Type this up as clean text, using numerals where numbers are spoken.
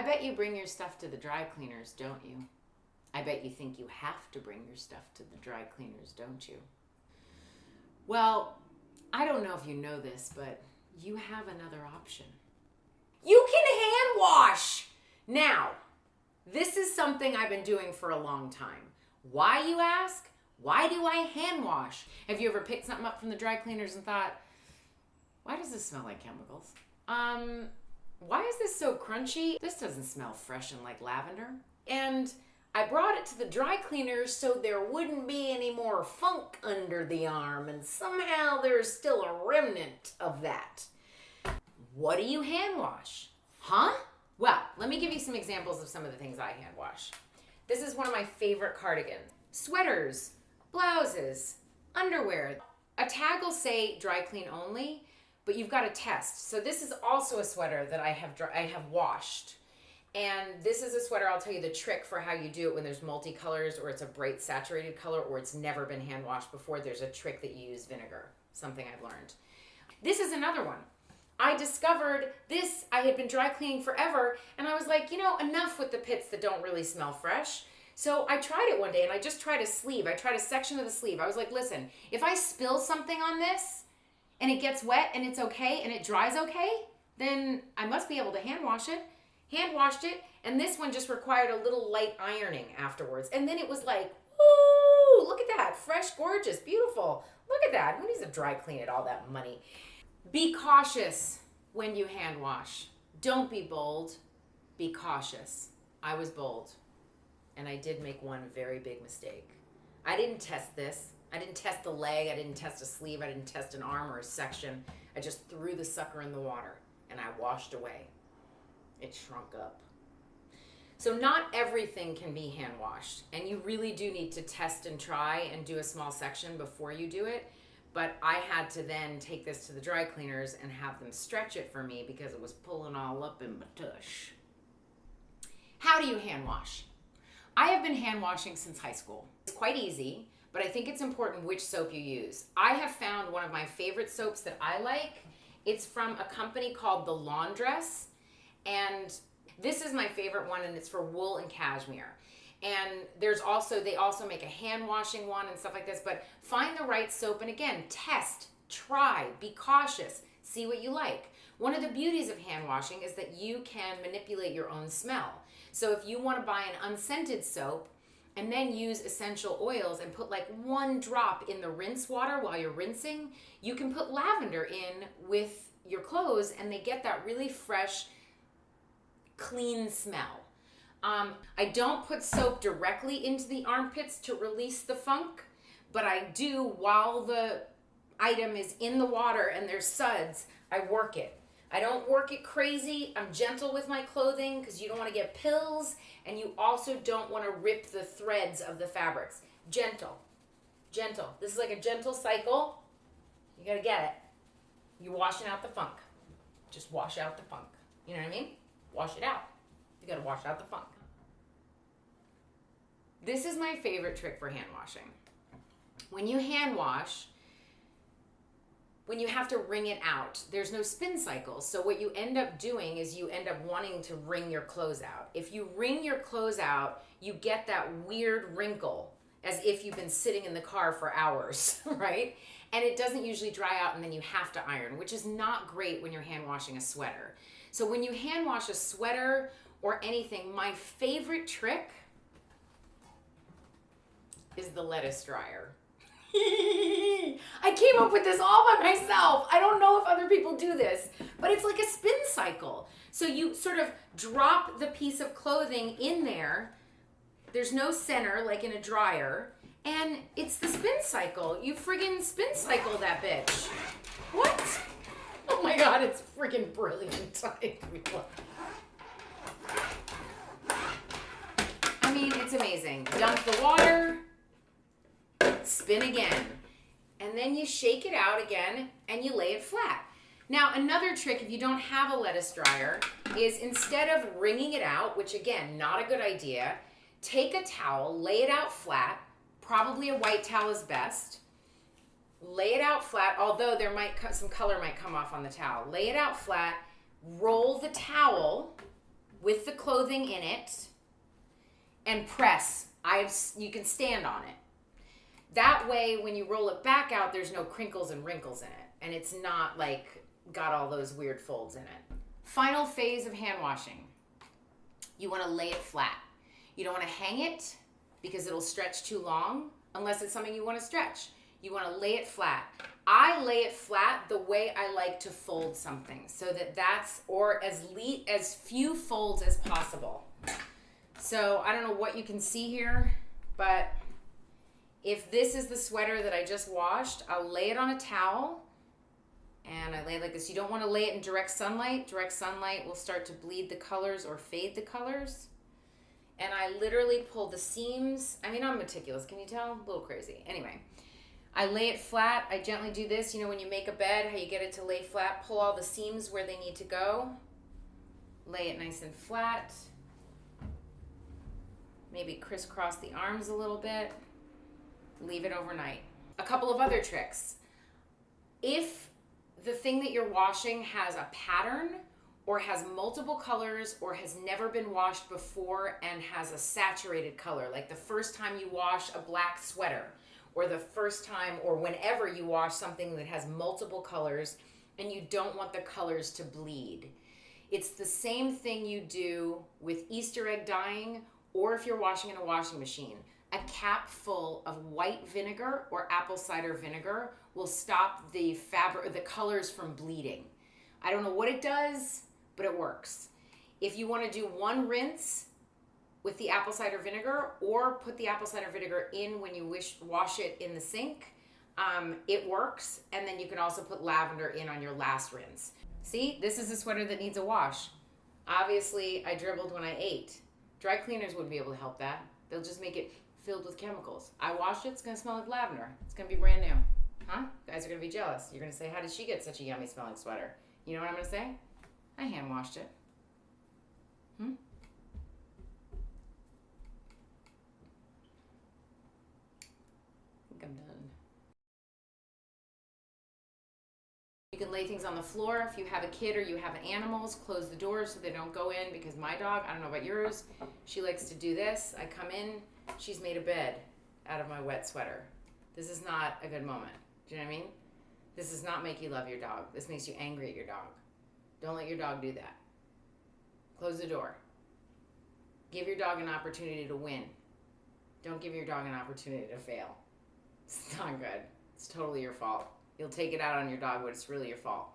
bet you bring your stuff to the dry cleaners, don't you? I bet you think you have to bring your stuff to the dry cleaners, don't you? Well, I don't know if you know this, but you have another option. You can hand wash! Now, this is something I've been doing for a long time. Why, you ask? Why do I hand wash? Have you ever picked something up from the dry cleaners and thought, why does this smell like chemicals? Why is this so crunchy? This doesn't smell fresh and like lavender. And I brought it to the dry cleaners so there wouldn't be any more funk under the arm, and somehow there's still a remnant of that. What do you hand wash? Huh? Well, let me give you some examples of some of the things I hand wash. This is one of my favorite cardigans. Sweaters, blouses, underwear. A tag will say dry clean only, but you've got to test. So this is also a sweater that I have washed. And this is a sweater, I'll tell you the trick for how you do it when there's multicolors or it's a bright saturated color or it's never been hand washed before. There's a trick that you use vinegar, something I've learned. This is another one. I discovered this, I had been dry cleaning forever, and I was like, enough with the pits that don't really smell fresh. So I tried it one day, and I just tried a sleeve. I tried a section of the sleeve. I was like, listen, if I spill something on this, and it gets wet, and it's okay, and it dries okay, then I must be able to hand wash it. Hand washed it, and this one just required a little light ironing afterwards. And then it was like, woo, look at that, fresh, gorgeous, beautiful. Look at that, who needs to dry clean it, all that money? Be cautious when you hand wash. Don't be bold, be cautious. I was bold, and I did make one very big mistake. I didn't test this. I didn't test the leg, I didn't test a sleeve, I didn't test an arm or a section. I just threw the sucker in the water, and I washed away. It shrunk up. So not everything can be hand washed, and you really do need to test and try and do a small section before you do it. But I had to then take this to the dry cleaners and have them stretch it for me because it was pulling all up in my tush. How do you hand wash? I have been hand washing since high school. It's quite easy, but I think it's important which soap you use. I have found one of my favorite soaps that I like. It's from a company called The Laundress. And this is my favorite one, and it's for wool and cashmere. And they also make a hand washing one and stuff like this, but find the right soap, and again, test, try, be cautious, see what you like. One of the beauties of hand washing is that you can manipulate your own smell. So if you want to buy an unscented soap and then use essential oils and put like one drop in the rinse water while you're rinsing, you can put lavender in with your clothes and they get that really fresh, clean smell. I don't put soap directly into the armpits to release the funk, but I do while the item is in the water and there's suds, I work it. I don't work it crazy. I'm gentle with my clothing because you don't want to get pills, and you also don't want to rip the threads of the fabrics. Gentle. Gentle. This is like a gentle cycle. You got to get it. You're washing out the funk. Just wash out the funk. You know what I mean? Wash it out. You got to wash out the funk. This is my favorite trick for hand washing. When you hand wash, when you have to wring it out, there's no spin cycle. So what you end up doing is you end up wanting to wring your clothes out. If you wring your clothes out, you get that weird wrinkle as if you've been sitting in the car for hours, right? And it doesn't usually dry out, and then you have to iron, which is not great when you're hand washing a sweater. So when you hand wash a sweater or anything, my favorite trick is the lettuce dryer. I came up with this all by myself. I don't know if other people do this, but it's like a spin cycle. So you sort of drop the piece of clothing in there. There's no center like in a dryer, and it's the spin cycle. You friggin' spin cycle that bitch. What? Oh my God, it's friggin' brilliant. I mean, it's amazing. Dump the water, spin again, and then you shake it out again and you lay it flat. Now, another trick, if you don't have a lettuce dryer, is instead of wringing it out, which again, not a good idea, take a towel, lay it out flat, probably a white towel is best, lay it out flat, although some color might come off on the towel. Lay it out flat, roll the towel with the clothing in it and press. You can stand on it. That way, when you roll it back out, there's no crinkles and wrinkles in it. And it's not like got all those weird folds in it. Final phase of hand washing. You want to lay it flat. You don't want to hang it because it'll stretch too long unless it's something you want to stretch. You want to lay it flat. I lay it flat the way I like to fold something so that's, or as few folds as possible. So I don't know what you can see here, but if this is the sweater that I just washed, I'll lay it on a towel and I lay it like this. You don't want to lay it in direct sunlight. Direct sunlight will start to bleed the colors or fade the colors. And I literally pull the seams. I mean, I'm meticulous. Can you tell? A little crazy. Anyway, I lay it flat. I gently do this. You know, when you make a bed, how you get it to lay flat, pull all the seams where they need to go. Lay it nice and flat. Maybe crisscross the arms a little bit. Leave it overnight. A couple of other tricks. If the thing that you're washing has a pattern or has multiple colors or has never been washed before and has a saturated color, like the first time you wash a black sweater or the first time or whenever you wash something that has multiple colors and you don't want the colors to bleed. It's the same thing you do with Easter egg dyeing or if you're washing in a washing machine. A cap full of white vinegar or apple cider vinegar will stop the colors from bleeding. I don't know what it does, but it works. If you want to do one rinse with the apple cider vinegar or put the apple cider vinegar in when you wash it in the sink, it works. And then you can also put lavender in on your last rinse. See, this is a sweater that needs a wash. Obviously, I dribbled when I ate. Dry cleaners wouldn't be able to help that. They'll just make it filled with chemicals. I washed it, it's gonna smell like lavender. It's gonna be brand new. Huh? You guys are gonna be jealous. You're gonna say, how did she get such a yummy smelling sweater? You know what I'm gonna say? I hand washed it. I think I'm done. You can lay things on the floor. If you have a kid or you have animals, close the doors so they don't go in because my dog, I don't know about yours, she likes to do this. I come in, she's made a bed out of my wet sweater. This is not a good moment. Do you know what I mean? This does not make you love your dog. This makes you angry at your dog. Don't let your dog do that. Close the door. Give your dog an opportunity to win. Don't give your dog an opportunity to fail. It's not good. It's totally your fault. You'll take it out on your dog, but it's really your fault.